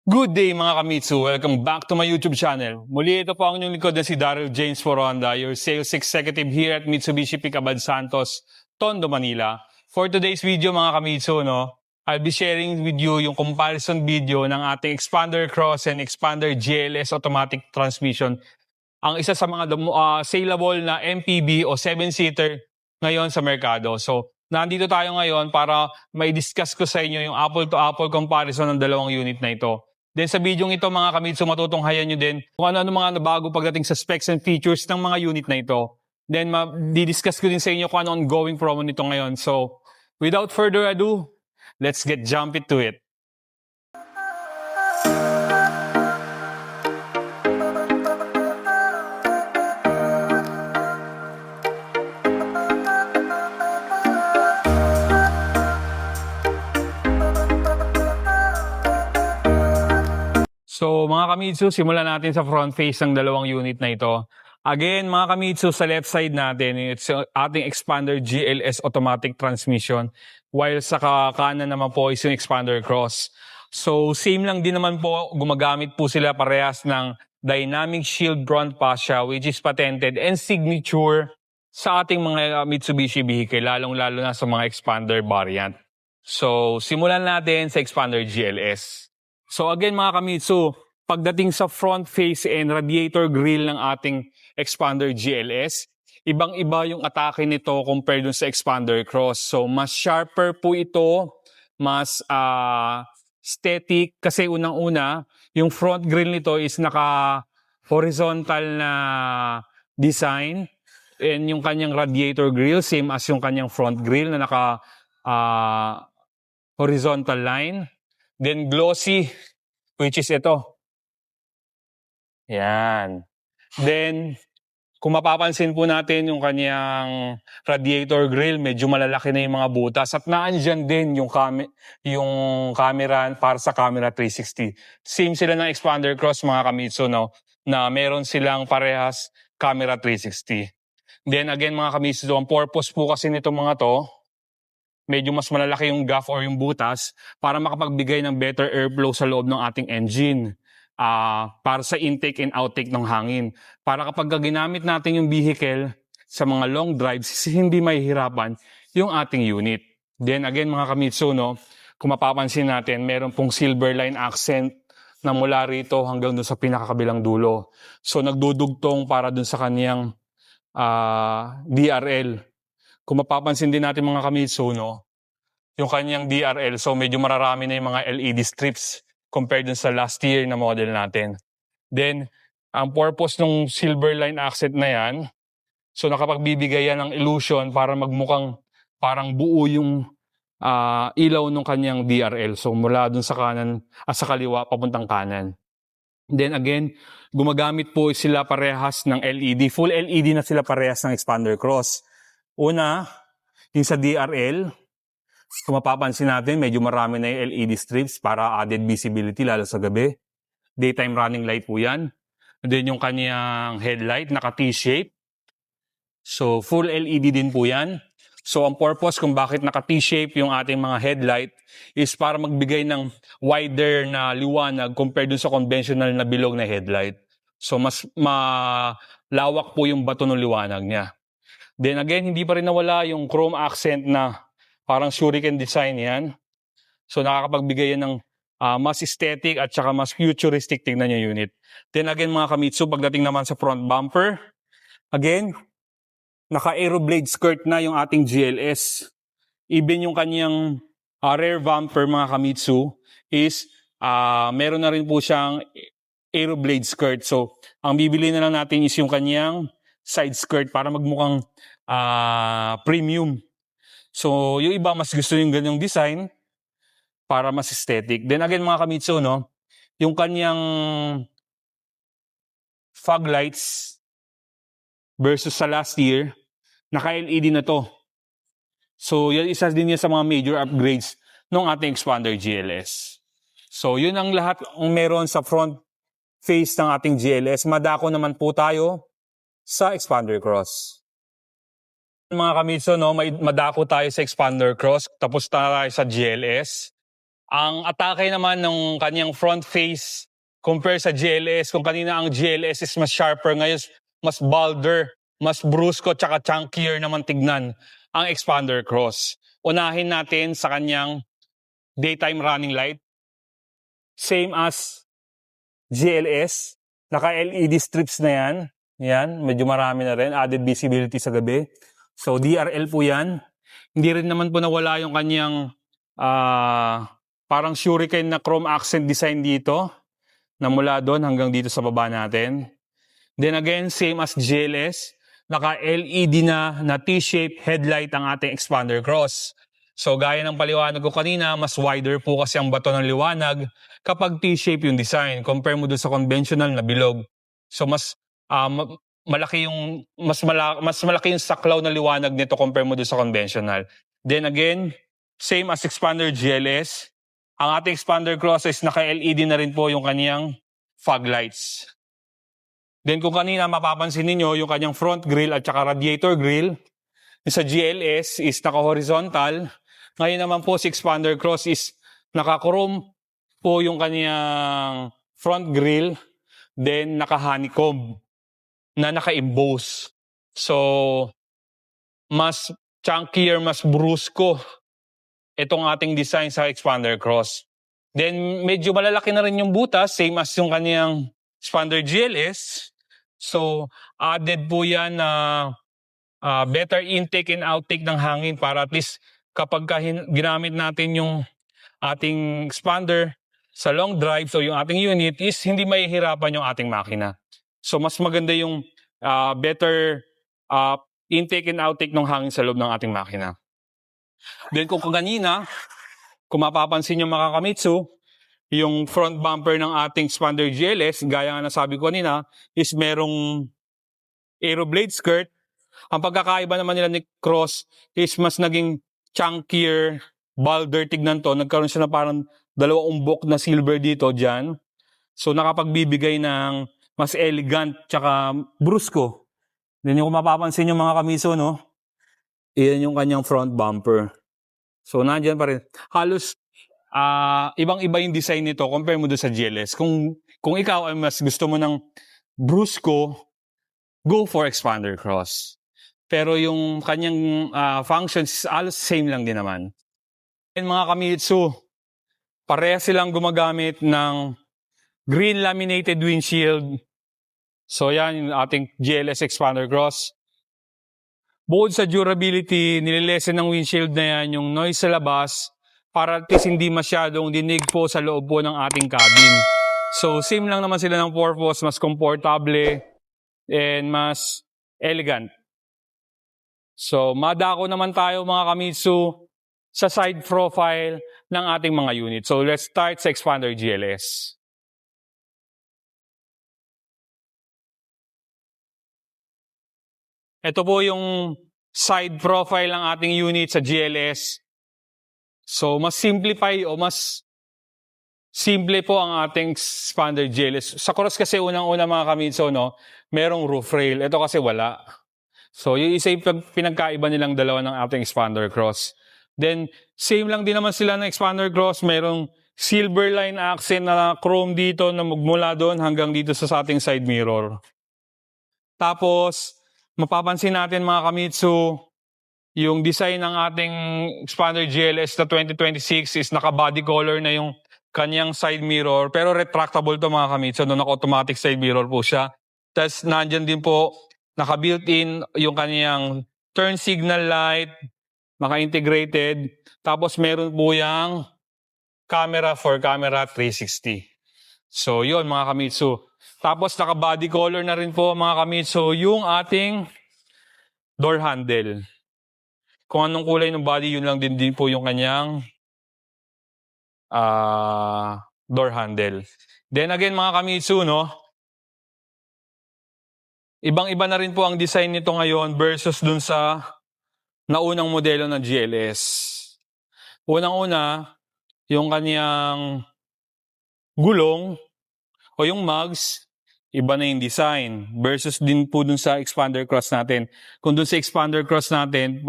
Good day mga kamitsu! Welcome back to my YouTube channel. Muli ito po ang inyong likod na si Daryl James Foronda, your sales executive here at Mitsubishi Picabad Santos, Tondo, Manila. For today's video mga kamitsu, I'll be sharing with you yung comparison video ng ating Expander Cross and Expander GLS automatic transmission. Ang isa sa mga saleable na MPV o 7-seater ngayon sa merkado. So, nandito tayo ngayon para may discuss ko sa inyo yung apple-to-apple comparison ng dalawang unit na ito. Then sa video ito mga kamitsu, matutunghayan nyo din kung ano-ano mga nabago pagdating sa specs and features ng mga unit na ito. Then di-discuss ko din sa inyo kung ano ongoing promo nito ngayon. So, without further ado, let's get jump into it. So mga kamitsu, simulan natin sa front face ng dalawang unit na ito. Again, mga kamitsu, sa left side natin, it's ating Expander GLS automatic transmission. While sa kanan naman po is yung Expander Cross. So same lang din naman po, gumagamit po sila parehas ng Dynamic Shield front fascia which is patented and signature sa ating mga Mitsubishi vehicle, lalong-lalo na sa mga Expander variant. So simulan natin sa Expander GLS. So again mga kamitsu, pagdating sa front face and radiator grille ng ating Expander GLS, ibang-iba yung atake nito compared dun sa Expander Cross. So mas sharper po ito, mas aesthetic kasi unang-una, yung front grille nito is naka-horizontal na design and yung kanyang radiator grille same as yung kanyang front grille na naka-horizontal line. Then glossy, which is ito. Yan. Then, kung mapapansin po natin yung kanyang radiator grille, medyo malalaki na yung mga butas. At naandyan din yung camera para sa camera 360. Same sila ng Expander Cross mga kamitsu, na meron silang parehas camera 360. Then again mga kamitsu, ang purpose po kasi nitong mga to, medyo mas malalaki yung gap or yung butas para makapagbigay ng better airflow sa loob ng ating engine. Para sa intake and outtake ng hangin. Para kapag ginamit natin yung vehicle sa mga long drives, hindi mahihirapan yung ating unit. Then again mga kamitsu, kung mapapansin natin, meron pong silver line accent na mula rito hanggang dun sa pinakakabilang dulo. So nagdudugtong para dun sa kaniyang DRL. Kung mapapansin din natin mga kamitsu, yung kanyang DRL, so medyo mararami na yung mga LED strips compared dun sa last year na model natin. Then, ang purpose ng silver line accent na yan, so nakapagbibigay yan ng illusion para magmukhang parang buo yung ilaw ng kanyang DRL. So mula dun sa kanan, sa kaliwa, papuntang kanan. Then again, gumagamit po sila parehas ng LED. Full LED na sila parehas ng Expander Cross. Una, yung sa DRL, kung mapapansin natin, medyo marami na yung LED strips para added visibility lalo sa gabi. Daytime running light po yan. And then yung kanyang headlight, naka T-shape. So full LED din po yan. So ang purpose kung bakit naka T-shape yung ating mga headlight is para magbigay ng wider na liwanag compared dun sa conventional na bilog na headlight. So mas malawak po yung bato ng liwanag niya. Then again, hindi pa rin nawala yung chrome accent na parang shuriken design yan. So nakakapagbigay yan ng mas aesthetic at saka mas futuristic tingnan yung unit. Then again mga kamitsu, pagdating naman sa front bumper, again, naka-aeroblade skirt na yung ating GLS. Even yung kanyang rear bumper mga kamitsu is meron na rin po siyang aeroblade skirt. So ang bibili na lang natin is yung kanyang side skirt para magmukhang premium. So, yung iba mas gusto yung ganyang design para mas aesthetic. Then again mga kamitsu, yung kanyang fog lights versus sa last year, naka-LED na to. So, yun isa din yan sa mga major upgrades ng ating Expander GLS. So, yun ang lahat ang meron sa front face ng ating GLS. Madako naman po tayo sa Expander Cross. Mga kamitsu, madako tayo sa Expander Cross, tapos tayo sa GLS. Ang atake naman ng kanyang front face compare sa GLS, kung kanina ang GLS is mas sharper, ngayon mas bolder, mas brusco, tsaka chunkier naman tignan ang Expander Cross. Unahin natin sa kanyang daytime running light. Same as GLS, naka-LED strips na yan. Yan, medyo marami na rin, added visibility sa gabi. So DRL po yan. Hindi rin naman po nawala yung kanyang parang shuriken na chrome accent design dito, na mula doon hanggang dito sa baba natin. Then again, same as GLS, naka-LED na T-shaped headlight ang ating Expander Cross. So gaya ng paliwanag ko kanina, mas wider po kasi ang bato ng liwanag kapag T-shape yung design, compare mo doon sa conventional na bilog. So mas malaki yung mas malaki yung saklaw na liwanag nito compare mo doon sa conventional. Then again, same as Expander GLS, ang ating Expander Cross is naka-LED na rin po yung kanyang fog lights. Then kung kanina mapapansin niyo yung kanyang front grille at saka radiator grille, sa GLS is naka-horizontal. Ngayon naman po si Expander Cross is naka-chrome po yung kanyang front grille, then naka-honeycomb na naka-emboss. So mas chunkier, mas brusco itong ating design sa Expander Cross. Then medyo malalaki na rin yung butas, same as yung kanyang Expander GLS. So added po yan na better intake and outtake ng hangin para at least kapag ginamit natin yung ating expander sa long drive, so yung ating unit is hindi mahihirapan yung ating makina. So mas maganda yung better intake and outtake ng hangin sa loob ng ating makina. Then kung kanina, kung mapapansin yung mga Kamitsu, yung front bumper ng ating Expander GLS, gaya nga nasabi ko kanina, is merong aero blade skirt. Ang pagkakaiba naman nila ni Cross is mas naging chunkier, bolder tignan to. Nagkaroon siya na parang dalawang umbok na silver dito dyan. So nakapagbibigay ng mas elegant tsaka brusco. Then yung kung mapapansin yung mga Kamiso, no? Iyan yung kanyang front bumper. So nandyan pa rin. Halos ibang-iba yung design nito compare mo doon sa GLS. Kung ikaw ay mas gusto mo ng brusco, go for Expander Cross. Pero yung kanyang functions, halos same lang din naman. And mga Kamitsu, pareha silang gumagamit ng green laminated windshield. So yan yung ating GLS Expander Cross. Bukod sa durability, nililesen ng windshield na yan yung noise sa labas para at least hindi masyadong dinig po sa loob po ng ating cabin. So same lang naman sila ng purpose, mas komportable and mas elegant. So madako naman tayo mga Kamitsu sa side profile ng ating mga unit. So let's start sa Expander GLS. Ito po yung side profile ng ating unit sa GLS. So mas simplify o mas simple po ang ating Expander GLS. Sa Cross kasi unang-una mga Kamitsu, no, merong roof rail. Ito kasi wala. So yung isa yung pinagkaiba nilang dalawa ng ating Expander Cross. Then same lang din naman sila ng Expander Cross. Merong silver line accent na chrome dito na magmula doon hanggang dito sa ating side mirror. Tapos mapapansin natin mga Kamitsu, yung design ng ating Expander GLS na 2026 is naka-body color na yung kanyang side mirror. Pero retractable to mga Kamitsu, no? Naka-automatic side mirror po siya. Tapos nandyan din po, naka-built-in yung kanyang turn signal light, naka-integrated. Tapos meron po yung camera for camera 360. So yun mga Kamitsu. Tapos naka-body color na rin po mga Kamitsu yung ating door handle. Kung anong kulay ng body, yun lang din po yung kanyang door handle. Then again mga Kamitsu, no? Ibang-iba na rin po ang design nito ngayon versus dun sa naunang modelo ng GLS. Unang-una, yung kanyang gulong o yung mugs, iba na yung design versus din po dun sa Expander Cross natin. Kung dun sa Expander Cross natin,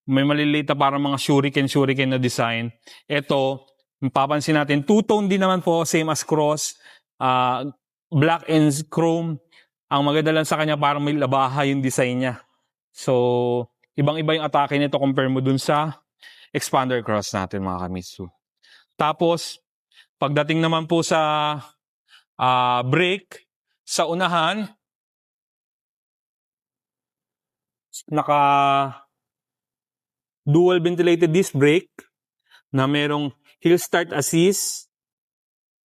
may maliliit na parang mga shuriken na design. Ito, Mapapansin natin, two-tone din naman po, same as cross. Black and chrome. Ang maganda lang sa kanya, parang may labaha yung design niya. So, ibang-iba yung atake nito compare mo dun sa expander cross natin, mga Kamitsu. Tapos, pagdating naman po sa brake, sa unahan, naka dual ventilated disc brake na merong hill start assist,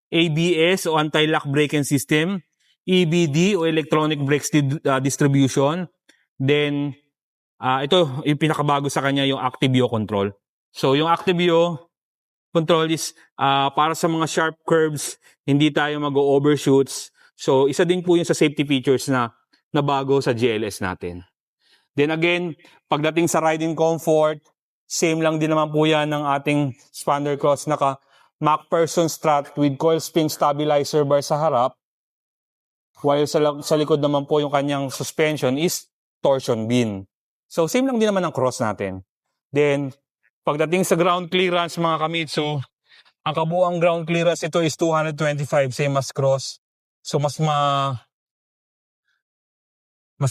ABS o anti-lock braking system, EBD o electronic brakes distribution. Then, ito yung pinakabago sa kanya, yung Activio control. So, yung Activio control is para sa mga sharp curves, hindi tayo mag-overshoots. So, isa din po yung sa safety features na bago sa GLS natin. Then again, pagdating sa riding comfort, same lang din naman po yan ng ating expander cross. Naka MacPherson strut with coil spring stabilizer bar sa harap. While sa likod naman po yung kanyang suspension is torsion beam. So same lang din naman ng cross natin. Then, pagdating sa ground clearance, mga Kamitsu, ang kabuang ground clearance ito is 225, same as cross. So mas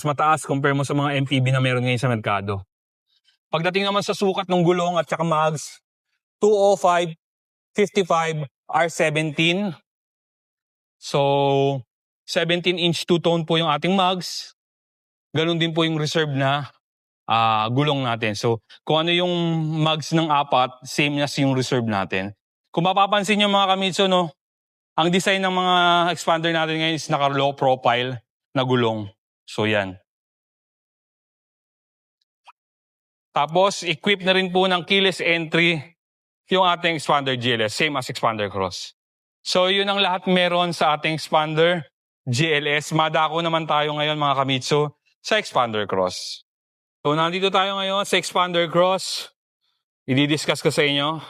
mataas compare mo sa mga MPV na meron ngayon sa merkado. Pagdating naman sa sukat ng gulong at saka mags, 205, 55, R17. So, 17-inch two-tone po yung ating mags. Ganun din po yung reserve na gulong natin. So, kung ano yung mags ng 4, same as yung reserve natin. Kung mapapansin nyo, mga Kamitsu, no, ang design ng mga expander natin ngayon is naka-low profile na gulong. So, yan. Tapos, equip na rin po ng keyless entry yung ating expander GLS, same as expander cross. So, yun ang lahat meron sa ating expander GLS. Madako naman tayo ngayon, mga Kamitsu, sa expander cross. So, nandito tayo ngayon sa expander cross. I-discuss ko sa inyo.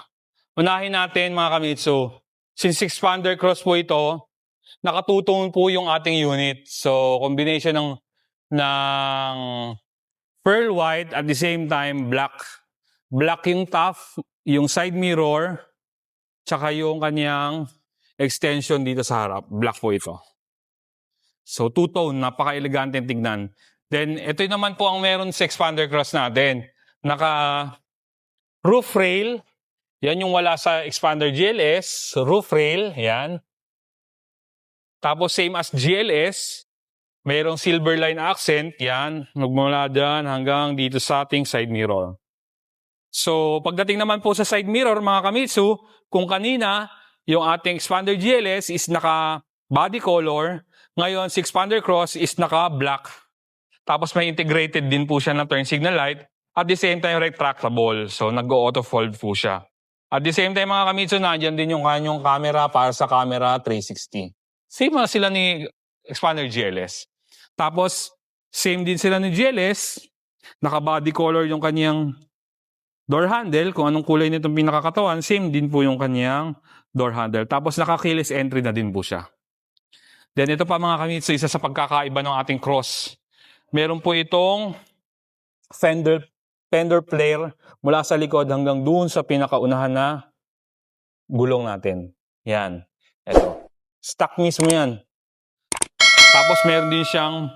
Unahin natin, mga Kamitsu, since expander cross po ito, nakatutong po yung ating unit. So, combination ng pearl white at the same time black. Black yung top, yung side mirror, tsaka yung kanyang extension dito sa harap. Black po ito. So, two-tone, napaka-elegante tignan. Then, ito naman po ang meron sa expander cross natin. Naka-roof rail. Yan yung wala sa expander GLS. Roof rail, yan. Tapos, same as GLS, mayroong silver line accent. Yan, magmula dyan hanggang dito sa ating side mirror. So, pagdating naman po sa side mirror, mga Kamitsu, kung kanina, yung ating expander GLS is naka-body color. Ngayon, si expander cross is naka-black. Tapos may integrated din po siya na turn signal light. At the same time, retractable. So, nag-auto fold po siya. At the same time, mga Kamitsu, nandiyan din yung kanyang camera para sa camera 360. Same na sila ni expander GLS. Tapos, same din sila ni GLS. Naka-body color yung kanyang door handle, kung anong kulay nitong pinakakatawan, same din po yung kanyang door handle. Tapos naka-keyless entry na din po siya. Then ito pa, mga Kamitsu, isa sa pagkakaiba ng ating cross. Meron po itong fender flare mula sa likod hanggang doon sa pinakaunahan na gulong natin. Yan. Ito. Stock mismo yan. Tapos meron din siyang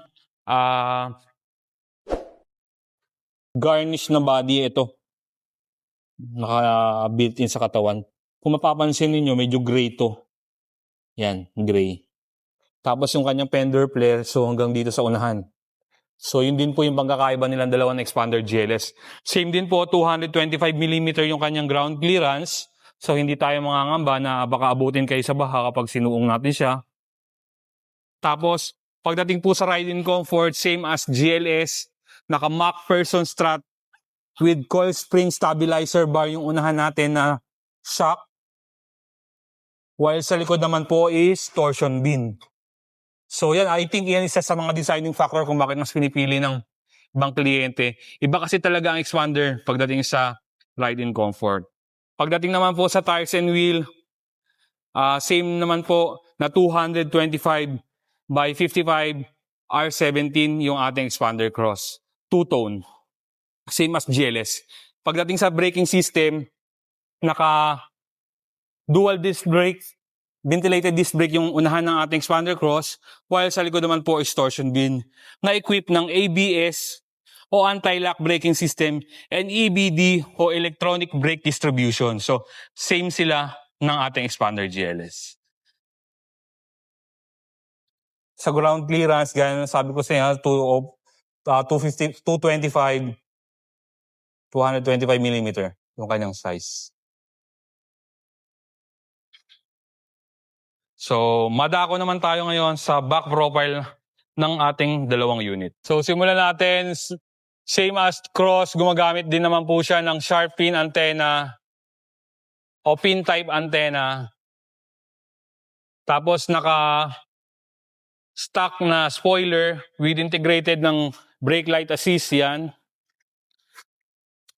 garnish na body. Ito. Naka-built-in sa katawan. Kung mapapansin niyo medyo gray to. Yan, gray. Tapos yung kanyang fender flare, so hanggang dito sa unahan. So yun din po yung pagkakaiba nilang dalawa ng expander GLS. Same din po, 225mm yung kanyang ground clearance. So hindi tayo mangangamba na baka abutin kayo sa baha kapag sinuong natin siya. Tapos, pagdating po sa riding comfort, same as GLS, naka MacPherson strut with coil spring stabilizer bar yung unahan natin na shock. While sa likod naman po is torsion beam. So yan, I think yan isa sa mga designing factor kung bakit mas pinipili ng ibang kliyente. Iba kasi talaga ang expander pagdating sa riding comfort. Pagdating naman po sa tires and wheel, same naman po na 225 by 55 R17 yung ating expander cross. Two-tone. Same as GLS. Pagdating sa braking system, naka dual disc brakes, ventilated disc brake yung unahan ng ating expander cross, while sa likod naman po is torsion bin na equipped ng ABS o anti-lock braking system and EBD o electronic brake distribution. So, same sila ng ating expander GLS. Sa ground clearance, gaya na sabi ko sa inyo, 225 mm yung kanyang size. So, madako naman tayo ngayon sa back profile ng ating dalawang unit. So, simulan natin. Same as cross, gumagamit din naman po siya ng sharp fin antenna o pin type antenna. Tapos stock na spoiler with integrated ng brake light assist yan.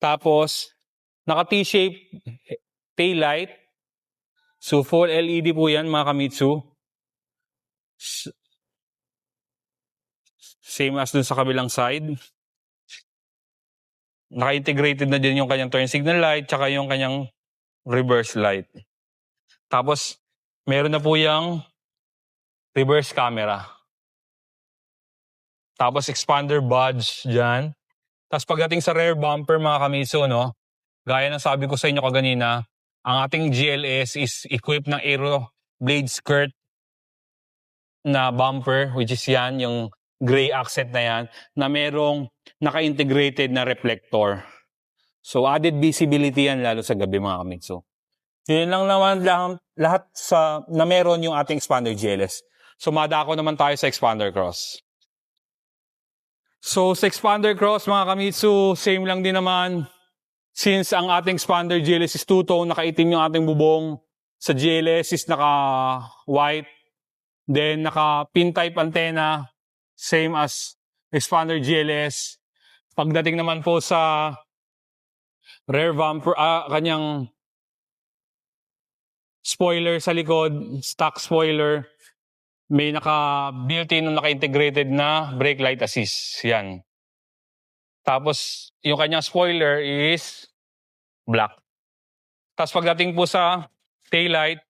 Tapos naka T-shape tail light. So full LED po yan mga Kamitsu. Same as dun sa kabilang side. Naka-integrated na din yung kanyang turn signal light tsaka yung kanyang reverse light. Tapos meron na po yung reverse camera. Tapos expander badge dyan. Tapos pagdating sa rear bumper mga Kamitsu, no, gaya ng sabi ko sa inyo kaganina, ang ating GLS is equipped ng aero blade skirt na bumper, which is yan, yung gray accent na yan, na merong naka-integrated na reflector. So added visibility yan lalo sa gabi mga Kamitsu. Yun lang naman lahat na meron yung ating expander GLS. So madako naman tayo sa expander cross. So sa expander cross mga Kamitsu, same lang din naman. Since ang ating expander GLS is two-tone, nakaitim yung ating bubong. Sa GLS is naka-white. Then naka-pin type antenna, same as expander GLS. Pagdating naman po sa rear bumper, kanyang spoiler sa likod, stock spoiler, may naka-built-in na naka-integrated na brake light assist. Yan. Tapos, yung kanyang spoiler is black. Tapos pagdating po sa taillight,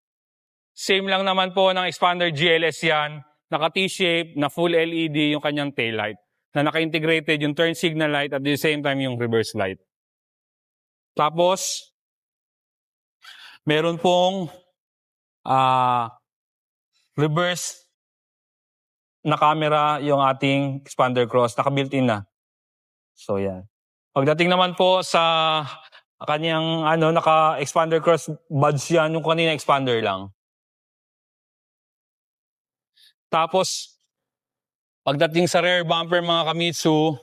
same lang naman po ng expander GLS yan. Naka T-shape na full LED yung kanyang taillight. Na naka-integrated yung turn signal light at the same time yung reverse light. Tapos, meron pong reverse na camera yung ating expander cross. Naka-built-in na. So, yan. Pagdating naman po sa kanyang naka-expander cross buds yan, yung kanina expander lang. Tapos, pagdating sa rear bumper mga Kamitsu,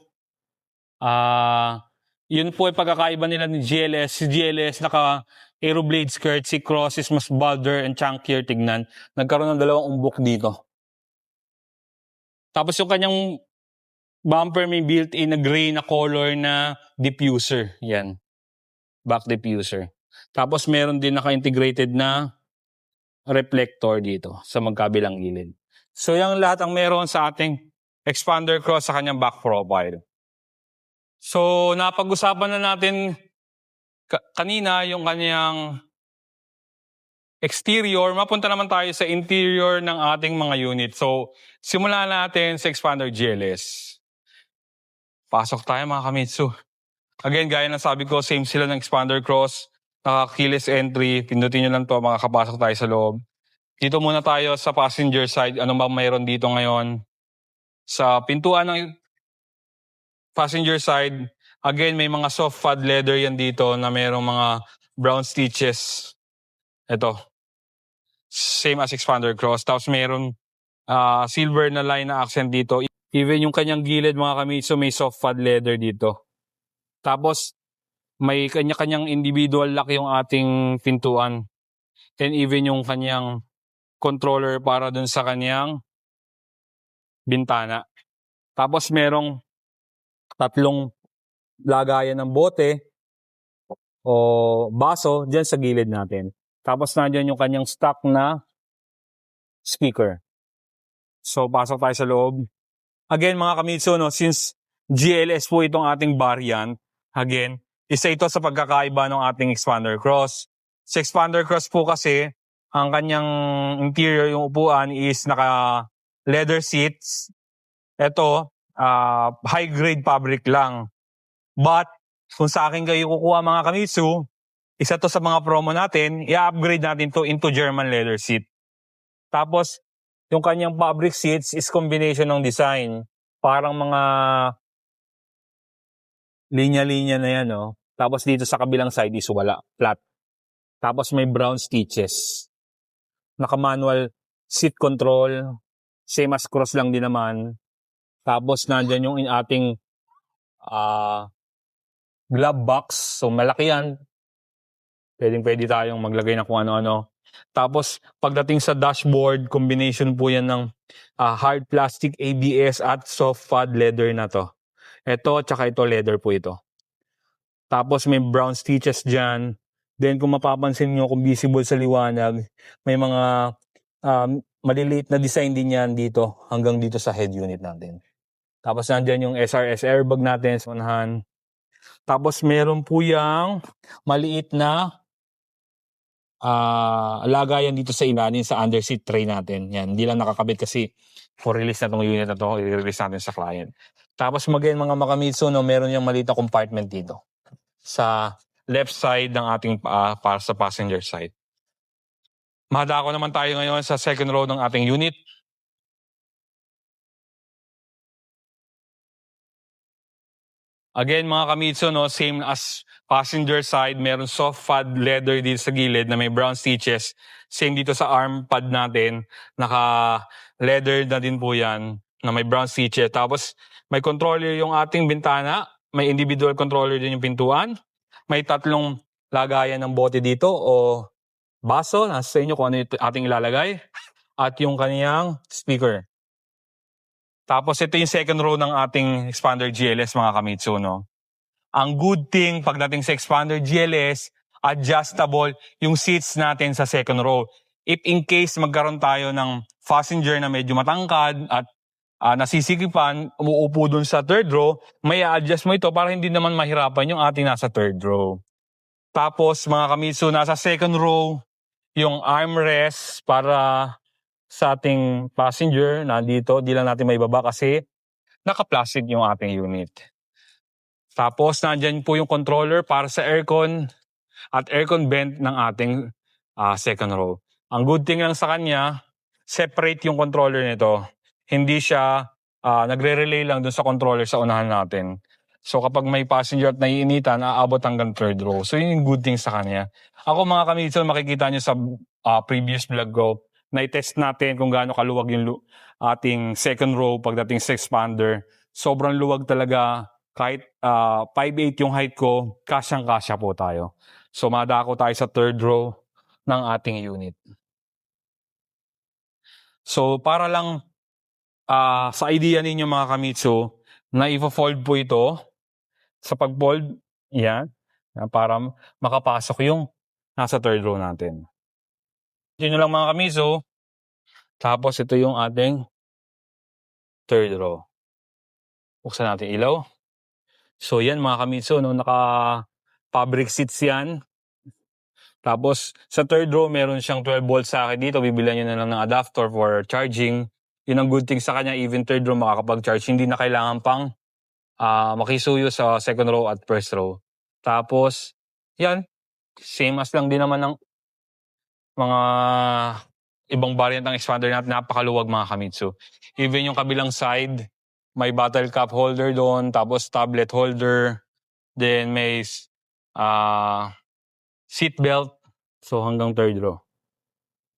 yun po yung pagkakaiba nila ni GLS. Si GLS naka-aero blade skirt, si cross is mas bolder and chunkier tignan. Nagkaroon ng dalawang umbok dito. Tapos yung kanyang bumper may built-in na gray na color na diffuser. Yan. Back diffuser. Tapos meron din naka-integrated na reflector dito sa magkabilang gilid. So yung lahat ang meron sa ating expander cross sa kanyang back profile. So napag-usapan na natin kanina yung kanyang exterior. Mapunta naman tayo sa interior ng ating mga unit. So simulan natin sa expander GLS. Pasok tayo mga Kamitsu. Again, gaya ng sabi ko, same sila ng expander cross. Naka-keyless entry. Pindutin nyo lang to, makakapasok tayo sa loob. Dito muna tayo sa passenger side. Ano ba mayroon dito ngayon? Sa pintuan ng passenger side, again, may mga soft pad leather yan dito na mayroong mga brown stitches. Ito. Same as expander cross. Tapos mayroon silver na line na accent dito. Even yung kanyang gilid mga Kamitsu, may soft pad leather dito. Tapos, may kanya-kanyang individual lock yung ating pintuan. And even yung kanyang controller para dun sa kanyang bintana. Tapos, merong 3 lagayan ng bote o baso dyan sa gilid natin. Tapos, nandiyan yung kanyang stock na speaker. So, pasok tayo sa loob. Again, mga Kamitsu, no, since GLS po itong ating variant, again, isa ito sa pagkakaiba ng ating expander cross. Sa expander cross po kasi, ang kanyang interior, yung upuan is naka leather seats. Ito, high grade fabric lang. But, kung sa akin kayo kukuha mga Kamitsu, isa to sa mga promo natin, i-upgrade natin to into German leather seat. Tapos, yung kanyang fabric seats is combination ng design. Parang mga linya-linya na yan, no? Tapos dito sa kabilang side is wala, flat. Tapos may brown stitches. Naka-manual seat control. Same as cross lang din naman. Tapos nandyan yung ating glove box. So malaki yan. Pwede tayong maglagay ng kung ano-ano. Tapos pagdating sa dashboard, combination po yan ng hard plastic ABS at soft pad leather na to. Ito, tsaka ito leather po ito. Tapos may brown stitches dyan. Then kung mapapansin nyo, kung visible sa liwanag, may mga maliliit na design din yan dito, hanggang dito sa head unit natin. Tapos nandyan yung SRS airbag natin sa unahan. Tapos meron po yung maliit na lagayan dito sa ilalim sa underseat tray natin. Yan, hindi lang nakakabit kasi for release na tong unit na to, i-release natin sa client. Tapos mga Makamitsu, no, meron yung maliit na compartment dito sa left side ng ating para sa passenger side. Mahadako naman tayo ngayon sa second row ng ating unit. Again, mga Kamitsu, no, same as passenger side, meron soft pad leather dito sa gilid na may brown stitches. Same dito sa arm pad natin, naka-leather na din po yan na may brown stitches. Tapos may controller yung ating bintana, may individual controller din yung pintuan. May tatlong lagayan ng bote dito o baso, nasa sa inyo kung ano yung ating ilalagay. At yung kaniyang speaker. Tapos ito yung second row ng ating Expander GLS, mga Kamitsu, no? Ang good thing pagdating sa Expander GLS, adjustable yung seats natin sa second row. If in case magkaroon tayo ng passenger na medyo matangkad at nasisikipan, umuupo dun sa third row, may adjust mo ito para hindi naman mahirapan yung ating nasa third row. Tapos mga Kamitsu, nasa second row, yung armrest para sa ating passenger nandito, di lang natin maibaba kasi naka-plastic yung ating unit. Tapos nandyan po yung controller para sa aircon at aircon vent ng ating second row. Ang good thing lang sa kanya, separate yung controller nito. Hindi siya nagre-relay lang dun sa controller sa unahan natin. So kapag may passenger at naiinitan, aabot hanggang third row. So yun yung good thing sa kanya. Ako mga Kamitsu, makikita nyo sa previous vlog ko, na-test natin kung gaano kaluwag yung ating second row pagdating sa expander. Sobrang luwag talaga. Kahit 5'8 yung height ko, kasyang-kasya po tayo. So madako tayo sa third row ng ating unit. So para lang sa idea ninyo mga Kamitsu, na i-fold po ito. Sa pag-fold, yan, para makapasok yung nasa third row natin. Yun lang mga Kamitsu. Tapos ito yung ating third row. Buksan natin ilaw. So yan mga Kamitsu, no, naka-fabric seats yan. Tapos sa third row, meron siyang 12 volts sa akin dito. Bibilihan nyo na lang ng adapter for charging. Yun ang good thing sa kanya, even third row makakapag-charge. Hindi na kailangan pang makisuyo sa second row at first row. Tapos, yan, same as lang din naman ng mga ibang variant ng expander natin, napakaluwag mga Kamitsu. Even yung kabilang side, may bottle cap holder doon, tapos tablet holder, then may seat belt, so hanggang third row.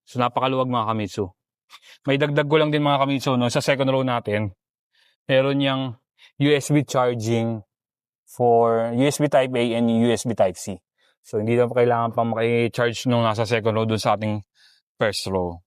So napakaluwag mga Kamitsu. May dagdag ko lang din mga Kamitsu, no, sa second row natin, meron yung USB charging for USB Type A and USB Type C. So hindi na kailangan pang maki-charge nung nasa second row dun sa ating first row.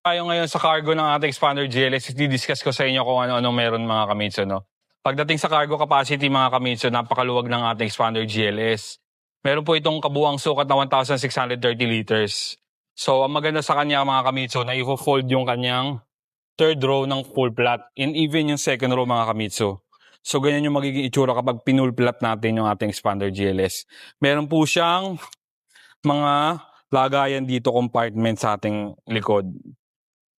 Tayo ngayon sa cargo ng ating Expander GLS, i-discuss ko sa inyo kung ano-ano meron mga Kamitsu, no? Pagdating sa cargo capacity mga Kamitsu, napakaluwag ng ating Expander GLS. Meron po itong kabuang sukat na 1,630 liters. So ang maganda sa kanya mga Kamitsu, na i-fold yung kanyang third row ng full flat and even yung second row mga Kamitsu. So, ganyan yung magiging itsura kapag pinulplat natin yung ating expander GLS. Meron po siyang mga lagayan dito, compartment sa ating likod.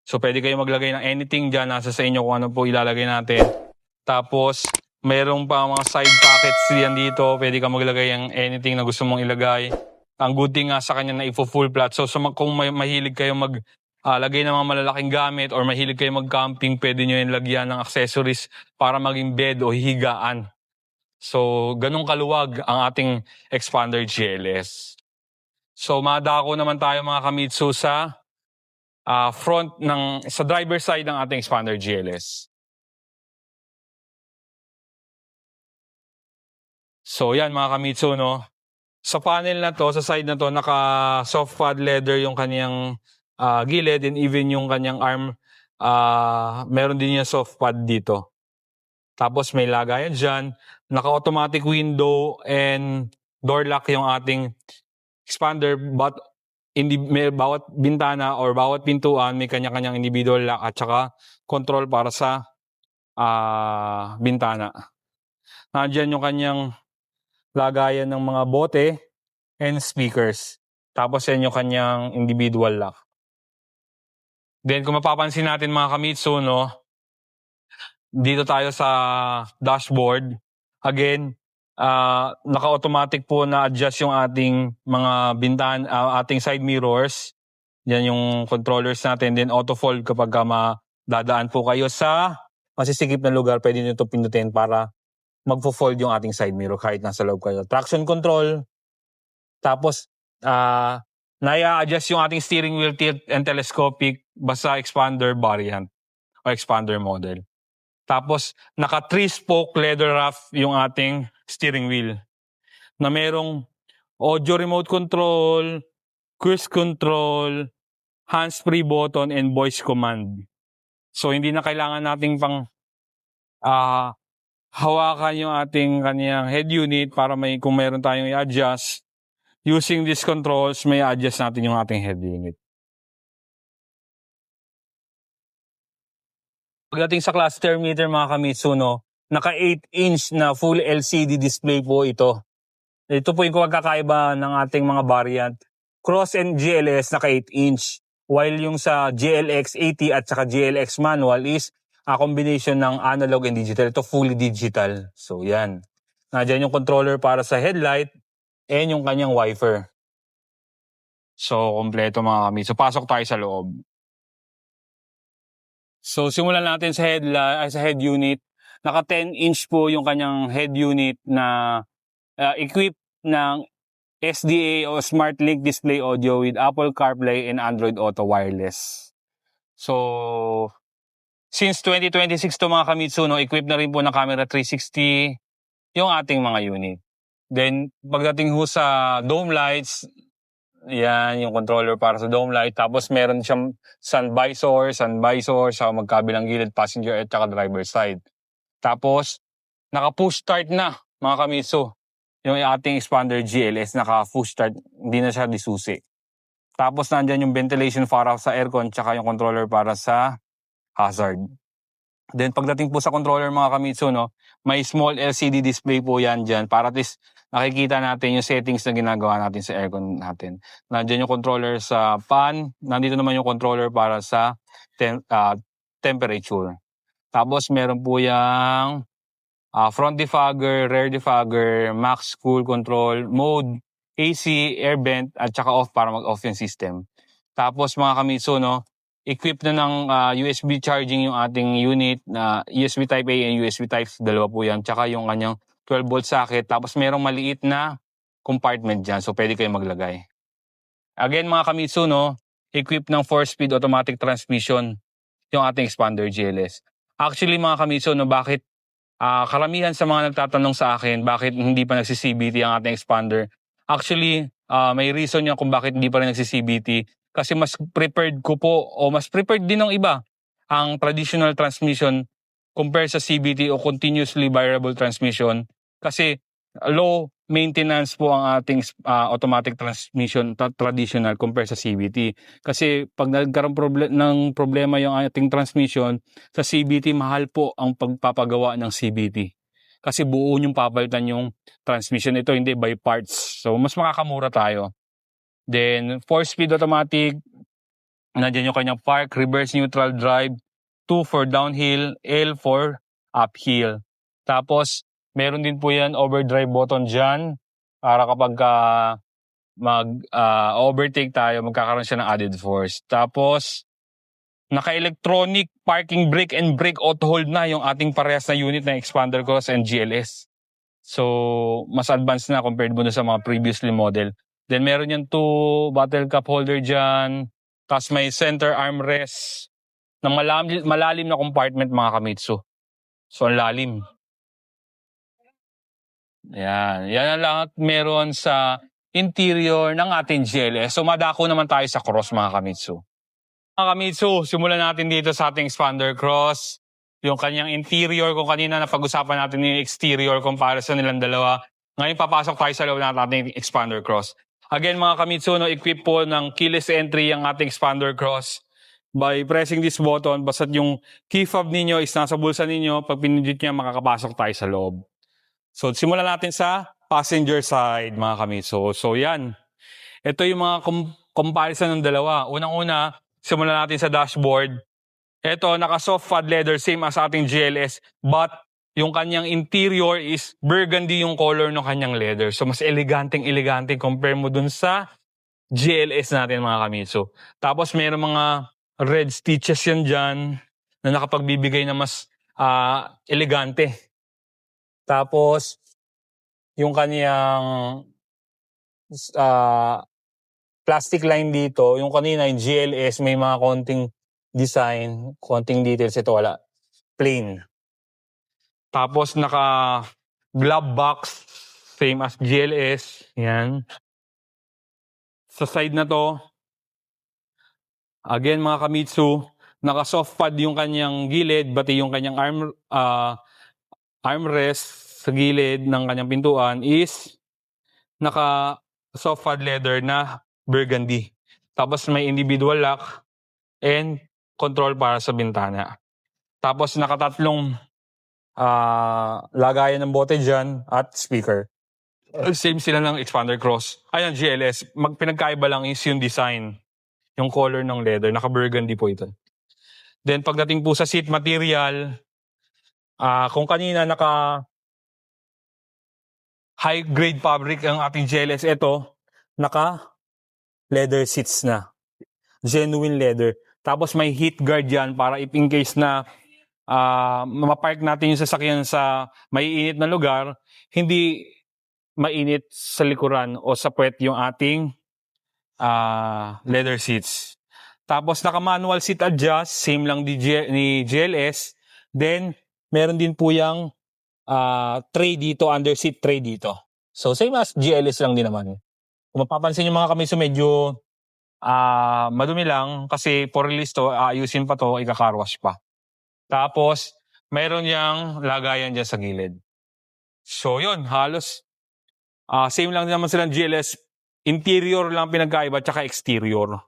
So, pwede kayo maglagay ng anything dyan. Nasa sa inyo kung ano po ilalagay natin. Tapos, meron pa mga side pockets yan dito. Pwede ka maglagay ng anything na gusto mong ilagay. Ang good thing nga sa kanya na full flat. So, kung mahilig kayo lagay ng mga malalaking gamit or mahilig kayo mag-camping, pwede nyo yung lagyan ng accessories para maging bed o higaan. So, ganun kaluwag ang ating expander GLS. So, madako naman tayo mga kamitsu sa sa driver side ng ating expander GLS. So, yan mga kamitsu, no? Sa panel na to, sa side na to, naka soft pad leather yung kanyang gilid, and even yung kanyang arm, meron din yung soft pad dito. Tapos may lagayan dyan, naka-automatic window and door lock yung ating expander, but may bawat bintana or bawat pintuan may kanya-kanyang individual lock at saka control para sa bintana. Nandiyan yung kanyang lagayan ng mga bote and speakers. Tapos yan yung kanyang individual lock. Then kung mapapansin natin mga kamitsu, no, dito tayo sa dashboard. Again, naka-automatic po na adjust yung ating mga ating side mirrors. Yan yung controllers natin. Then auto-fold kapag dadaan po kayo sa masisikip na lugar, pwede nyo ito pindutin para magpo-fold yung ating side mirror kahit nasa loob kayo. Traction control. Tapos, nai-adjust yung ating steering wheel tilt and telescopic basta expander variant o expander model. Tapos, naka 3-spoke leather wrap yung ating steering wheel na merong audio remote control, cruise control, hands-free button, and voice command. So, hindi na kailangan nating hawakan yung ating kanyang head unit para kung meron tayong i-adjust. Using these controls, may adjust natin yung ating head unit. Pagdating sa cluster meter mga kamitsu, no, naka 8-inch na full LCD display po ito. Ito po yung magkakaiba ng ating mga variant. Cross and GLS naka 8-inch. While yung sa GLX 80 at saka GLX manual is a combination ng analog and digital. Ito fully digital. So yan. Nandiyan yung controller para sa headlight and yung kanyang wiper. So, kompleto mga kamitsu. So, pasok tayo sa loob. So, simulan natin sa head unit. Naka 10-inch po yung kanyang head unit na equipped ng SDA o Smart Link Display Audio with Apple CarPlay and Android Auto Wireless. So, since 2026 to mga kamitsu, no, equipped na rin po ng camera 360 yung ating mga unit. Then, pagdating ho sa dome lights, yan yung controller para sa dome light. Tapos meron siyang sun visor sa magkabilang gilid, passenger at saka driver side. Tapos, naka-push start na mga kamitsu. Yung ating expander GLS, naka-push start, hindi na siya disusi. Tapos, nandyan yung ventilation para sa aircon tsaka yung controller para sa hazard. Then, pagdating po sa controller mga kamitsu, no, may small LCD display po yan dyan para at least nakikita natin yung settings na ginagawa natin sa aircon natin. Nandiyan yung controller sa fan. Nandito naman yung controller para sa temperature. Tapos meron po yung front defogger, rear defogger, max cool control, mode, AC, air vent, at saka off para mag-off yung system. Tapos mga kamitsu, no, equipped na ng USB charging yung ating unit, USB Type A and USB Type C, dalawa po yan. Tsaka yung kanyang 12-volt socket. Tapos merong maliit na compartment dyan. So, pwede kayo maglagay. Again, mga kamitsu, no, equipped ng 4-speed automatic transmission yung ating expander GLS. Actually, mga kamitsu, no, bakit karamihan sa mga nagtatanong sa akin, bakit hindi pa nagsi-CVT ang ating expander? Actually, may reason yan kung bakit hindi pa rin nagsi-CVT. Kasi mas prepared ko po o mas prepared din ng iba ang traditional transmission compare sa CVT o continuously variable transmission. Kasi low maintenance po ang ating automatic transmission traditional compare sa CVT. Kasi pag nagkaroon ng problema yung ating transmission, sa CVT mahal po ang pagpapagawa ng CVT. Kasi buo yung papalitan yung transmission. Ito hindi by parts. So mas makakamura tayo. Then 4-speed automatic, nandiyan yung kanyang park, reverse neutral drive, 2 for downhill, L for uphill. Tapos meron din po yan overdrive button dyan para kapag overtake tayo, magkakaroon siya ng added force. Tapos naka-electronic parking brake and brake auto hold na yung ating parehas na unit na Expander Cross and GLS. So, mas advanced na compared mo sa mga previously model. Then, meron yan 2 bottle cup holder dyan. Tapos may center armrest na malalim na compartment mga Kamitsu. So, ang lalim. Yan. Yan ang lahat meron sa interior ng ating GLS. So, madako naman tayo sa cross mga Kamitsu. Mga Kamitsu, simulan natin dito sa ating Expander Cross. Yung kanyang interior, kung kanina napag-usapan natin yung exterior comparison nilang dalawa. Ngayon papasok tayo sa loob ng ating Expander Cross. Again mga Kamitsu, equip po ng keyless entry ang ating Expander Cross. By pressing this button, basta't yung key fob ninyo is nasa bulsa ninyo, pag pinindot niya makakapasok tayo sa loob. So simulan natin sa passenger side mga Kamitsu. So yan, ito yung mga comparison ng dalawa. Unang-una, simulan natin sa dashboard. Ito, naka-soft pad leather, same as ating GLS. But, yung kanyang interior is burgundy yung color ng kanyang leather. So, mas eleganteng compare mo dun sa GLS natin mga Kamitsu. Tapos, mayroong mga red stitches yan dyan na nakapagbibigay na mas elegante. Tapos, yung kanyang plastic line dito, yung kanina yung GLS may mga konting design, konting details. Ito wala, plain. Tapos naka glove box, same as GLS. Yan. Sa side na to, again mga Kamitsu, naka soft pad yung kanyang gilid, pati yung kanyang armrest sa gilid ng kanyang pintuan is naka soft pad leather na burgundy. Tapos may individual lock and control para sa bintana. Tapos nakatatlong lagayan ng bote dyan at speaker. Same sila ng Expander Cross. Ayan, GLS. Pinagkaiba lang is yung design. Yung color ng leather. Naka-burgundy po ito. Then pagdating po sa seat material, kung kanina naka high-grade fabric ang ating GLS, ito, naka leather seats na. Genuine leather. Tapos may heat guard yan para if in case na mapark natin yung sasakyan sa maiinit na lugar, hindi mainit sa likuran o sa puwet yung ating leather seats. Tapos naka-manual seat adjust, same lang ni GLS. Then, meron din po yung tray dito, under seat tray dito. So, same as GLS lang din naman. Kung mapapansin yung mga Kamitsu, medyo madumi lang kasi for release to, ayusin pa to, ikakarwash pa. Tapos, mayroon yang lagayan dyan sa gilid. So, yun, halos same lang naman silang GLS. Interior lang pinagkaiba, tsaka exterior.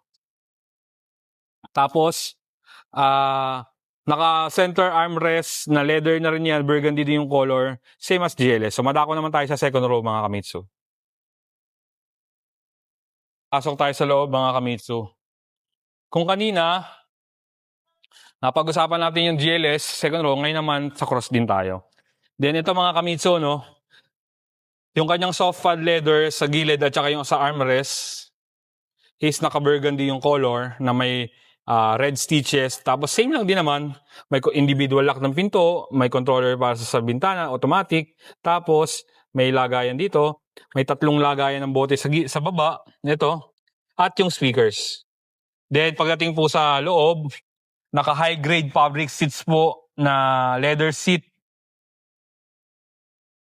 Tapos, naka-center armrest na leather na rin yan, burgundy din yung color, same as GLS. So, madako naman tayo sa second row, mga Kamitsu. Pasok tayo sa loob, mga Kamitsu. Kung kanina, napag-usapan natin yung GLS, second row, ngayon naman sa cross din tayo. Then, ito mga Kamitsu, no? Yung kanyang soft pad leather sa gilid at saka yung sa armrest is naka-burgundy yung color na may red stitches. Tapos same lang din naman, may individual lock ng pinto, may controller para sa bintana, automatic. Tapos may lagayan dito, may 3 lagayan ng bote sa baba, nito, at yung speakers. Then pagdating po sa loob, naka high grade fabric seats po na leather seat.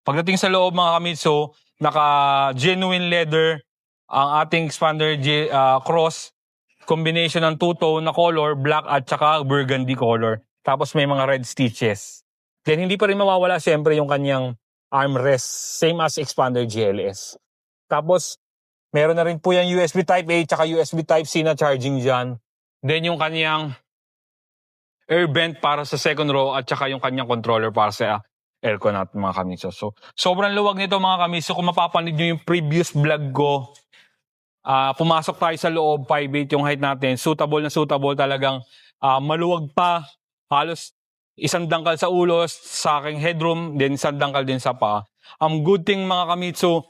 Pagdating sa loob mga Kamitsu, naka-genuine leather ang ating Expander Cross. Combination ng two-tone na color, black at saka burgundy color. Tapos may mga red stitches. Then hindi pa rin mawawala siyempre yung kanyang armrest. Same as Expander GLS. Tapos meron na rin po yung USB Type-A tsaka USB Type-C na charging dyan. Then yung kanyang air vent para sa second row at saka yung kanyang controller para sa aircon natin mga kamitsu. So, sobrang luwag nito mga kamitsu. Kung mapapanood nyo yung previous vlog ko, pumasok tayo sa loob, 5'8" yung height natin. Suitable na suitable talagang maluwag pa. Halos isang dangkal sa ulo, sa aking headroom, then isang dangkal din sa paa. Ang good thing mga kamitsu,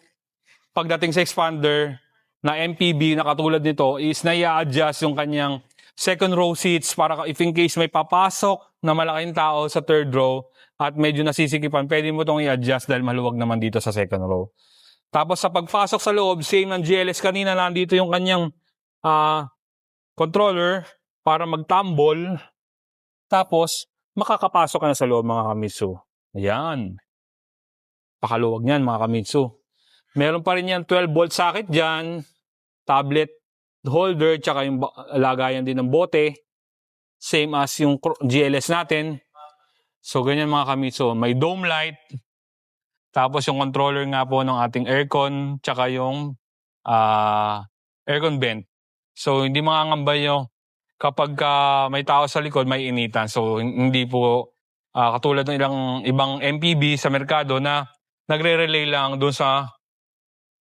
pagdating sa expander na MPV na katulad nito is na-adjust yung kanyang second row seats para if in case may papasok na malaking tao sa third row at medyo nasisikipan, pwede mo itong i-adjust dahil maluwag naman dito sa second row. Tapos sa pagpasok sa loob, same ng GLS kanina, nandito yung kanyang controller para mag-tumble. Tapos makakapasok ka na sa loob mga kamitsu. Ayan. Pakaluwag niyan mga kamitsu. Meron pa rin yan 12-volt socket dyan, tablet holder, tsaka yung lagayan din ng bote. Same as yung GLS natin. So, ganyan mga kamitsu. May dome light. Tapos yung controller nga po ng ating aircon, tsaka yung aircon vent. So, hindi makangamba yung kapag may tao sa likod, may initan. So, hindi po katulad ng ibang MPV sa merkado na nagre-relay lang doon sa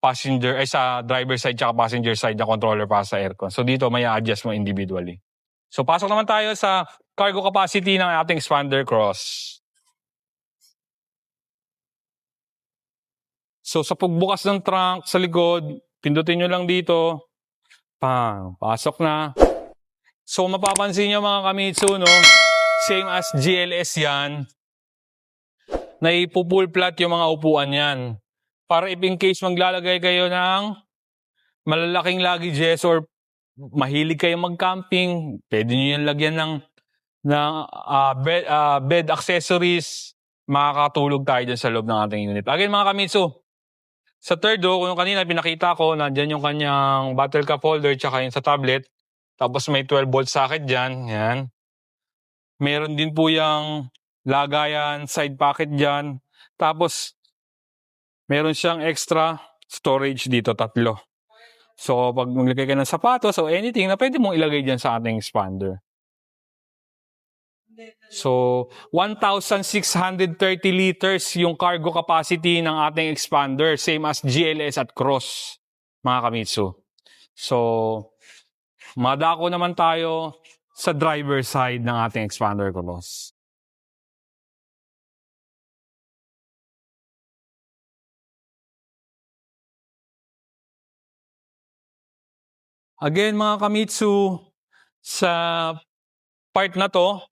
passenger ay sa driver side tsaka passenger side na controller para sa aircon. So dito may adjust mo individually. So pasok naman tayo sa cargo capacity ng ating Expander Cross. So sa pagbukas ng trunk sa likod, pindutin nyo lang dito. Pasok na. So mapapansin nyo mga kamitsu, no? Same as GLS yan. Naipupull flat yung mga upuan yan. Para if in case maglalagay kayo ng malalaking luggages or mahilig kayo mag-camping, pwede nyo yan lagyan ng bed accessories, makakatulog tayo dyan sa loob ng ating unit. Again mga kamitsu, sa third row, kung kanina pinakita ko, nandyan yung kanyang bottle cup holder tsaka yung sa tablet. Tapos may 12-volt socket dyan. Yan. Meron din po yung lagayan, side pocket dyan. Tapos, meron siyang extra storage dito, 3. So, pag maglagay ka ng sapatos o anything na pwede mong ilagay dyan sa ating expander. So, 1,630 liters yung cargo capacity ng ating expander. Same as GLS at Cross, mga kamitsu. So, madako naman tayo sa driver side ng ating expander Cross. Again, mga kamitsu, sa part na to,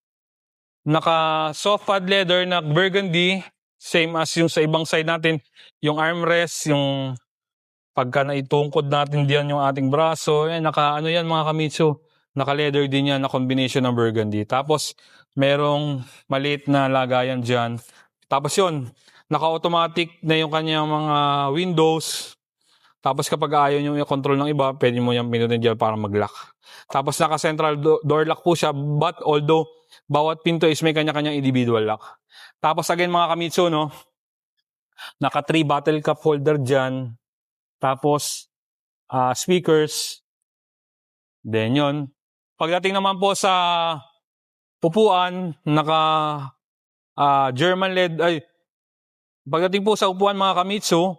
naka soft pad leather na burgundy, same as yung sa ibang side natin, yung armrest, yung pagka naitungkod natin diyan yung ating braso, naka ano yan mga kamitsu, naka leather din yan na combination ng burgundy. Tapos merong maliit na lagayan diyan. Tapos yun, naka-automatic na yung kanyang mga windows. Tapos kapag ayaw nyo yung control ng iba, pwede mo yung pinutin dyan para mag-lock. Tapos naka-central door lock po siya, but although bawat pinto is may kanya-kanyang individual lock. Tapos again mga kamitsu, no, naka 3 bottle cup holder dyan. Tapos speakers. Then yun. Pagdating naman po sa upuan, naka German leather. Pagdating po sa upuan mga kamitsu,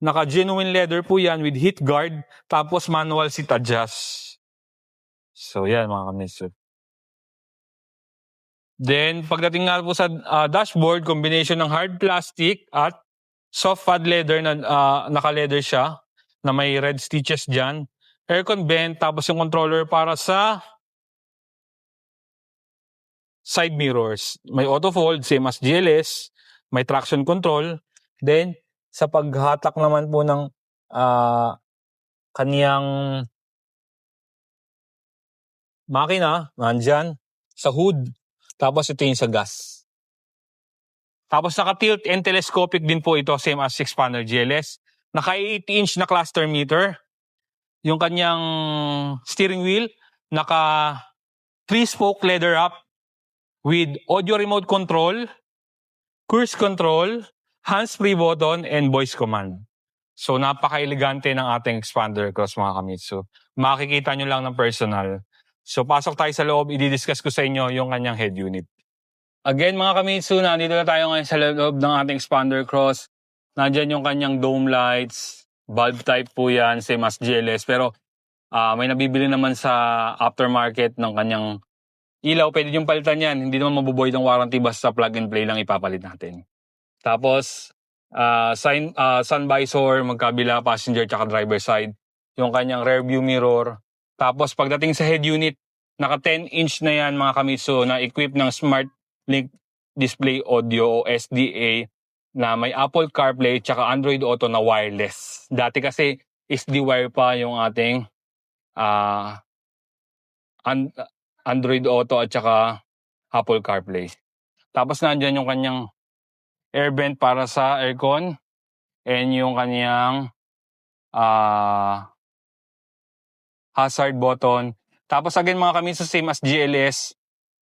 naka genuine leather po yan with heat guard. Tapos manual seat adjust. So yan mga kamitsu. Then, pagdating nga po sa dashboard, combination ng hard plastic at soft pad leather na naka-leather siya, na may red stitches dyan. Aircon vent, tapos yung controller para sa side mirrors. May auto fold, same as GLS. May traction control. Then, sa paghatak naman po ng kaniyang makina, nandyan, sa hood. Tapos ito yung sa gas. Tapos naka-tilt and telescopic din po ito, same as 6-panel GLS. Naka 8-inch na cluster meter. Yung kanyang steering wheel, naka 3-spoke leather wrap with audio remote control, cruise control, hands-free button, and voice command. So napaka-elegante ng ating Expander Cross mga kamitsu. Makikita nyo lang ng personal. So pasok tayo sa loob, i-discuss ko sa inyo yung kanyang head unit. Again mga kamitsu, nandito na tayo ngayon sa loob ng ating expander cross. Nandyan yung kanyang dome lights, bulb type po yan, same as GLS. Pero may nabibili naman sa aftermarket ng kanyang ilaw. Pwede yung palitan yan, hindi naman mabuboid ang warranty, basta plug and play lang ipapalit natin. Tapos sun visor, magkabila, passenger tsaka driver side. Yung kanyang rear view mirror. Tapos pagdating sa head unit, naka 10-inch na yan mga kamitsu, na equipped ng Smart Link Display Audio o SDA na may Apple CarPlay tsaka Android Auto na wireless. Dati kasi SD-wire pa yung ating Android Auto at tsaka Apple CarPlay. Tapos nandyan yung kanyang air vent para sa aircon and yung kanyang hazard button. Tapos again mga kamitsu, same as GLS,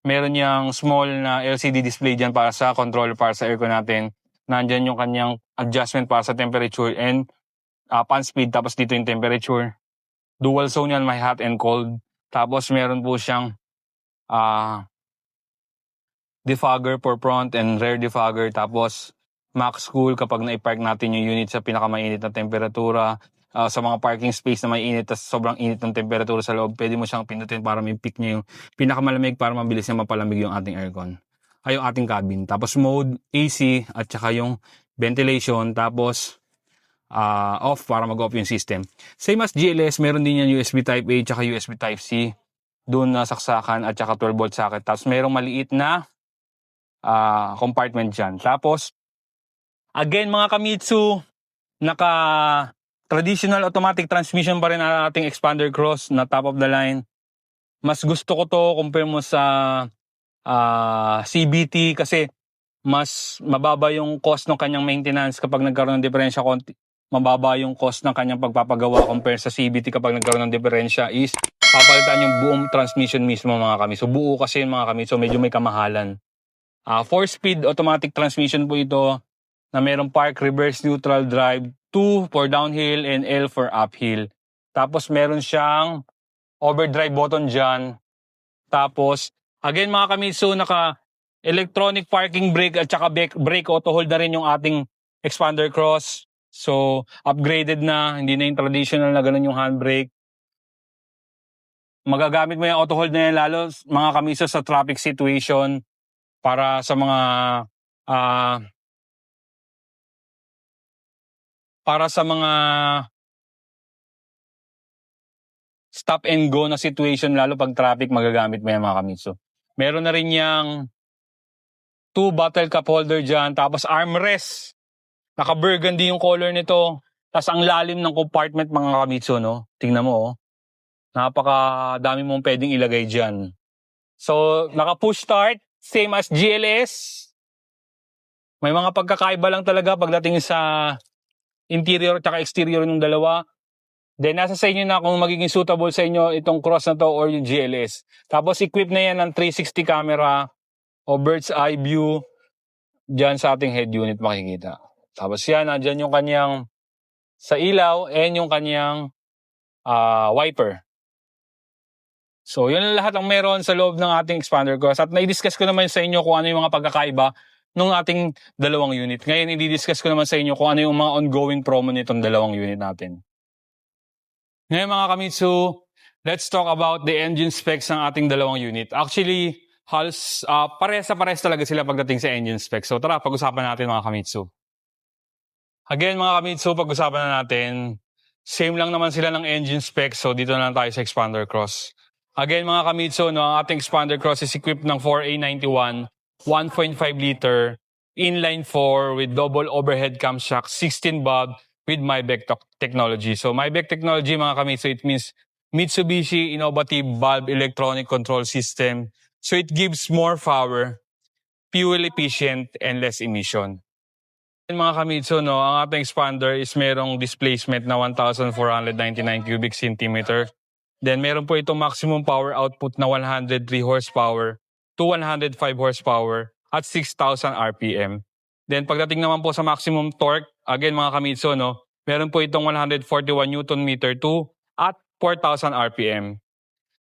meron niyang small na LCD display dyan para sa controller para sa aircon natin. Nandyan yung kanyang adjustment para sa temperature and fan speed. Tapos dito yung temperature. Dual zone yan, may hot and cold. Tapos meron po siyang defogger for front and rear defogger. Tapos max cool kapag na-park natin yung unit sa pinakamainit na temperatura. Sa mga parking space na may init at sobrang init ng temperatura sa loob, pwede mo siyang pindutin para may pick niya yung pinakamalamig para mabilis na mapalamig yung ating aircon. Ay yung ating cabin. Tapos mode, AC at saka yung ventilation. Tapos off para mag-off yung system. Same as GLS, meron din yan USB Type A tsaka USB Type C. Doon na saksakan at saka 12 volt socket. Tapos merong maliit na compartment dyan. Tapos, again mga kamitsu, naka traditional automatic transmission pa rin ang ating expander cross na top of the line. Mas gusto ko to compare mo sa CBT kasi mas mababa yung cost ng kanyang maintenance kapag nagkaroon ng diferensya konti. Mababa yung cost ng kanyang pagpapagawa compare sa CBT kapag nagkaroon ng diferensya is papalitan yung buong transmission mismo mga kamitsu. Buo kasi yung mga kamitsu, medyo may kamahalan. 4-speed automatic transmission po ito na mayroong park, reverse, neutral, drive, 2 for downhill and L for uphill. Tapos meron siyang overdrive button dyan. Tapos, again mga kamitsu, naka electronic parking brake at saka brake auto hold na rin yung ating expander cross. So, upgraded na, hindi na yung traditional na ganun yung handbrake. Magagamit mo yung auto hold na yan lalo mga kamitsu sa traffic situation para sa mga stop and go na situation, lalo pag traffic, magagamit mo yan mga kamitsu. Meron na rin yung 2 bottle cup holder dyan, tapos armrest. Naka-burgundy yung color nito. Tapos ang lalim ng compartment mga kamitsu, no? Tingnan mo, oh. Napakadami mong pwedeng ilagay dyan. So, naka-push start, same as GLS. May mga pagkakaiba lang talaga pagdating sa interior at exterior ng dalawa. Then, nasa sa inyo na kung magiging suitable sa inyo itong cross na to or yung GLS. Tapos, equip na yan ng 360 camera o bird's eye view dyan sa ating head unit makikita. Tapos yan, nandyan yung kanyang sa ilaw and yung kanyang wiper. So, yun ang lahat ang meron sa loob ng ating expander cross. At na-discuss ko naman sa inyo kung ano yung mga pagkakaiba ng ating dalawang unit. Ngayon, i-discuss ko naman sa inyo kung ano yung mga ongoing promo nitong dalawang unit natin. Ngayon mga kamitsu, let's talk about the engine specs ng ating dalawang unit. Actually, pares talaga sila pagdating sa engine specs. So tara, pag-usapan natin mga kamitsu. Again mga kamitsu, pag-usapan na natin. Same lang naman sila ng engine specs. So dito na lang tayo sa expander cross. Again mga kamitsu, no, ang ating expander cross is equipped ng 4A91, 1.5 liter, inline 4 with double overhead camshaft, 16 bulb with Maybach technology. So Maybach technology mga kamitsu, it means Mitsubishi Innovative Valve Electronic Control System. So it gives more power, fuel efficient, and less emission. Mga kamitsu, no, ang ating expander is merong displacement na 1,499 cubic centimeter. Then meron po itong maximum power output na 103 horsepower to 105 horsepower at 6,000 RPM. Then pagdating naman po sa maximum torque, again mga kamitsu, no, meron po itong 141 Newton meter to at 4,000 RPM.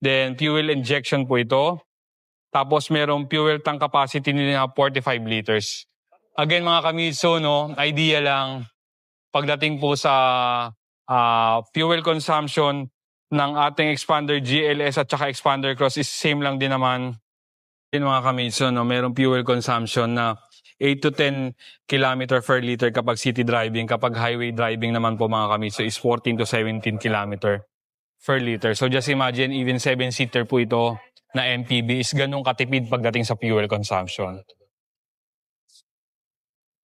Then fuel injection po ito. Tapos merong fuel tank capacity nila na 45 liters. Again mga kamitsu, no, idea lang pagdating po sa fuel consumption ng ating expander GLS at saka expander cross is same lang din naman. Yun mga kamitsu, no, merong fuel consumption na 8 to 10 km per liter kapag city driving. Kapag highway driving naman po mga kamitsu is 14 to 17 km per liter. So just imagine even 7-seater po ito na MPV is ganun katipid pagdating sa fuel consumption.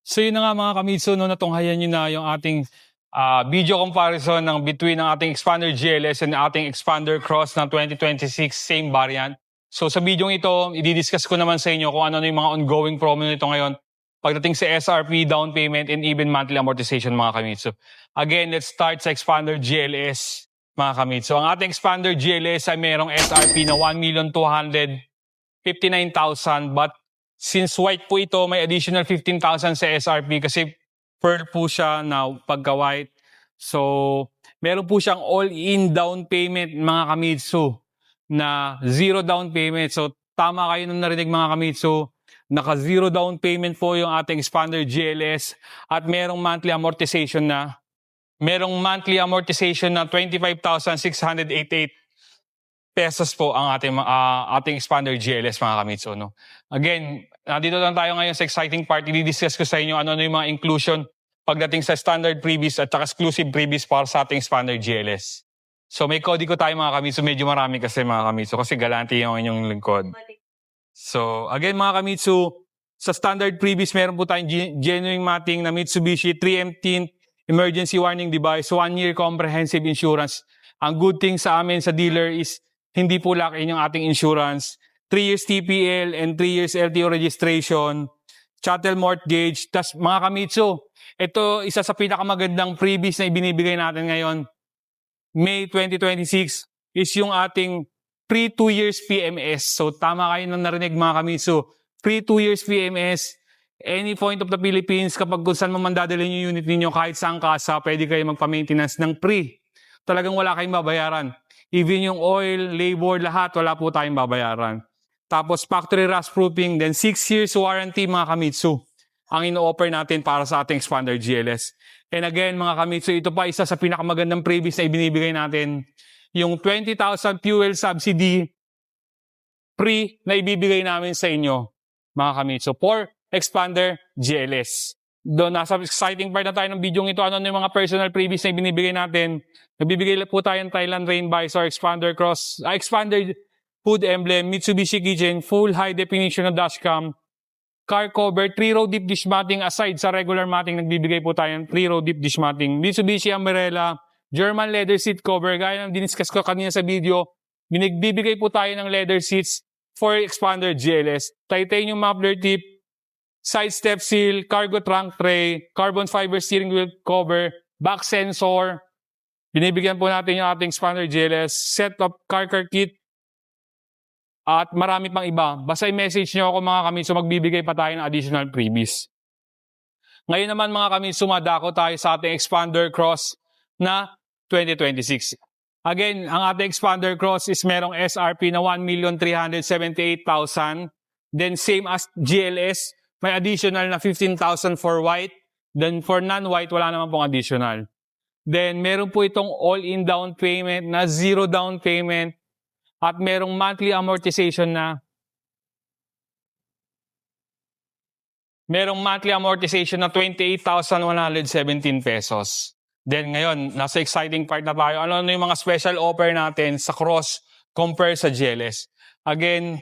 So yun na nga mga kamitsu, no, natunghayan nyo na yung ating video comparison ng between ng ating expander GLS and ating expander cross ng 2026 same variant. So sa video ito, i-discuss ko naman sa inyo kung ano yung mga ongoing promo nito ngayon pagdating sa SRP, down payment, and even monthly amortization mga kamitsu. Again, let's start sa expander GLS mga kamitsu. Ang ating expander GLS ay merong SRP na 1,259,000 but since white po ito, may additional 15,000 sa SRP kasi pearl po siya na pagka-white. So, meron po siyang all-in down payment mga kamitsu na zero down payment. So, tama kayo nung narinig mga kamitsu. Naka-zero down payment po yung ating expander GLS at merong monthly amortization na 25,688 pesos po ang ating expander GLS mga kamitsu, no? Again, nandito lang tayo ngayon sa exciting part. I-discuss ko sa inyo ano yung mga inclusion pagdating sa standard previous at saka exclusive previous para sa ating expander GLS. So may kodigo tayo mga kamitsu, medyo marami kasi mga kamitsu kasi galante yung inyong lingkod. So again mga kamitsu, sa standard previous meron po tayong genuine mating na Mitsubishi 3M emergency warning device, 1-year comprehensive insurance. Ang good thing sa amin sa dealer is hindi po lock-in yung ating insurance. 3 years TPL and 3 years LTO registration, chattel mortgage. Tas mga kamitsu, ito isa sa pinakamagandang freebies na ibinibigay natin ngayon. May 2026 is yung ating free 2 years PMS. So tama kayo nang narinig mga kamitsu. Free 2 years PMS. Any point of the Philippines, kapag kung saan mo man dadalhin yung unit ninyo, kahit saan kasa, pwede kayo magpa-maintenance ng free. Talagang wala kayong babayaran. Even yung oil, labor, lahat, wala po tayong babayaran. Tapos factory rust proofing, then 6 years warranty mga kamitsu ang ino-offer natin para sa ating expander GLS. And again mga kamitsu, ito pa isa sa pinakamagandang previous na ibinibigay natin. Yung 20,000 fuel subsidy free na ibibigay namin sa inyo mga kamitsu for expander GLS. Doon, nasa exciting part na tayo ng video ito. Ano yung mga personal previous na ibinibigay natin? Nagbibigay po tayo ng Thailand Rain Visor, expander cross, expander hood emblem, Mitsubishi Kitchen, full high definition na dashcam, car cover, 3-row deep dish matting aside sa regular matting, nagbibigay po tayo ng 3-row deep dish matting, Mitsubishi umbrella, German leather seat cover, gaya ng diniscuss ko kanina sa video, binigbibigay po tayo ng leather seats for expander GLS, titanium muffler tip, side step seal, cargo trunk tray, carbon fiber steering wheel cover, back sensor. Binibigyan po natin yung ating expander GLS, set of car kit, at marami pang iba. Basta i-message nyo ako mga kamitsu, magbibigay pa tayo ng additional freebies. Ngayon naman mga kamitsu, madako tayo sa ating expander cross na 2026. Again, ang ating expander cross is merong SRP na 1,378,000. Then same as GLS, may additional na 15,000 for white. Then for non-white, wala naman pong additional. Then meron po itong all-in down payment na zero down payment at merong monthly amortization na 28,117 pesos. Then ngayon, nasa exciting part na tayo. Ano yung mga special offer natin sa cross compare sa GLS? Again,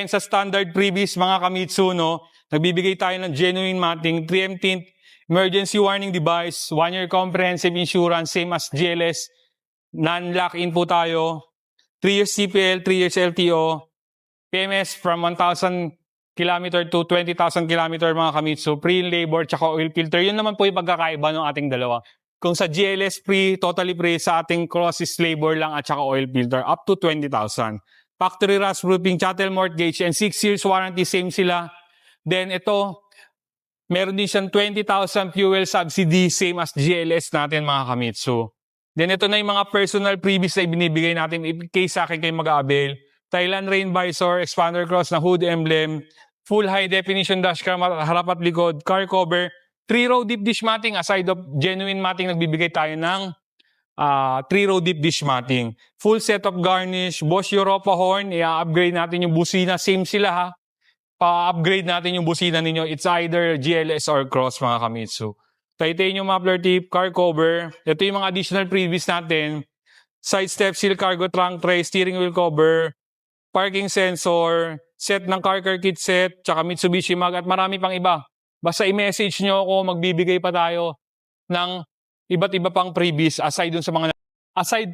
sa standard previous mga kamitsu, no, nagbibigay tayo ng genuine matting, 3M tint, emergency warning device, 1-year comprehensive insurance, same as GLS, non-lock-in po tayo, 3 years CPL, 3 years LTO, PMS from 1,000 km to 20,000 km mga kamitsu, free labor, tsaka oil filter. Yun naman po yung pagkakaiba ng ating dalawa. Kung sa GLS free, totally free, sa ating cross is labor lang at tsaka oil filter, up to 20,000. Factory rust proofing, chattel mortgage, and 6 years warranty, same sila. Then ito, meron din siyang 20,000 fuel subsidy, same as GLS natin mga kamitsu. Then ito na yung mga personal freebies na ibinibigay natin in case sa akin kayo mag-avail. Thailand Rain Visor, expander cross na hood emblem, full high definition dashcam harap at likod, car cover, 3-row deep dish matting. Aside of genuine matting, nagbibigay tayo ng 3-row deep dish matting. Full set of garnish, Bosch Europa horn, i-upgrade natin yung busina. Same sila ha. Pa-upgrade natin yung busina ninyo. It's either GLS or Cross mga Kamitsu. Titanium muffler tip, car cover. Ito yung mga additional previous natin. Side step seal cargo trunk tray, steering wheel cover, parking sensor, set ng car kit set, tsaka Mitsubishi mag at marami pang iba. Basta i-message nyo ako, magbibigay pa tayo ng iba't iba pang previous aside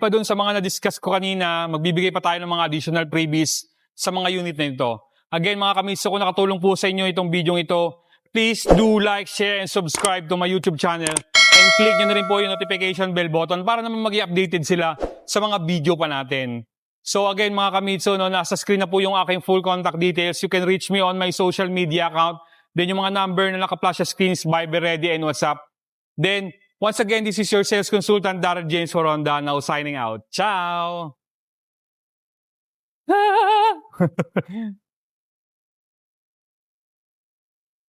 pa dun sa mga na-discuss ko kanina, magbibigay pa tayo ng mga additional previous sa mga unit na ito. Again mga Kamitsu, kung nakatulong po sa inyo itong video ito, please do like, share, and subscribe to my YouTube channel. And click nyo na rin po yung notification bell button para naman mag-i-updated sila sa mga video pa natin. So again mga Kamitsu, nasa screen na po yung aking full contact details. You can reach me on my social media account. Then yung mga number na naka-flash sa screens, Viber, Ready, and WhatsApp. Then, once again, this is your sales consultant, Darren James Foronda, now signing out. Ciao!